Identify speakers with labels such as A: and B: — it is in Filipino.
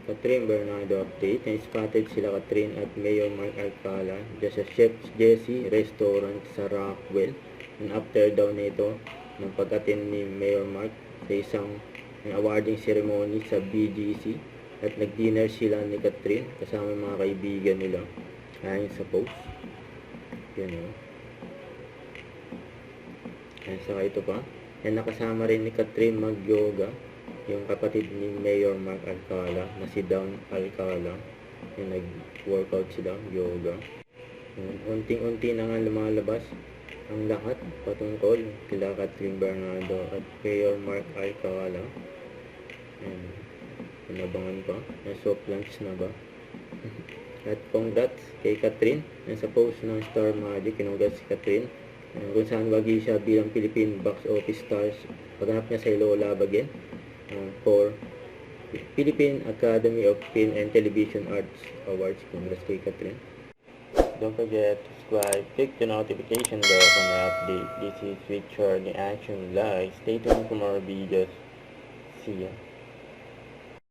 A: Catherine Bernardo update. Na-spotted sila Catherine at Mayor Mark Alcala dyan sa Chef Jessie Restaurant sa Rockwell. And after daw nito, ng pag-attend ni Mayor Mark sa isang awarding ceremony sa BGC at nag-dinner sila ni Catherine kasama mga kaibigan nila ayon sa post. Yan o. Ayan, saka ito pa. Yan, nakasama rin ni Catherine mag-yoga yung kapatid ni Mayor Mark Alcala na si Dawn Alcala. Yung nag-workout sila, yoga. Yan, unting-unti na nga lumalabas ang lahat patungkol kila Catherine Bernardo at Mayor Mark Alcala. Yan, pinabangan pa. Soft lunch na ba? At congrats kay Catherine. Yan, sa post ng Star Magic, congrats si Catherine. Kung saan wagi siya bilang Philippine Box Office Stars paghanap niya sa Lola Bagin for Philippine Academy of Film and Television Arts Awards. Congrats kay Catherine. Don't forget to subscribe, click the notification bell for my update. This is Richard the Action Live. Stay tuned for more videos. See ya.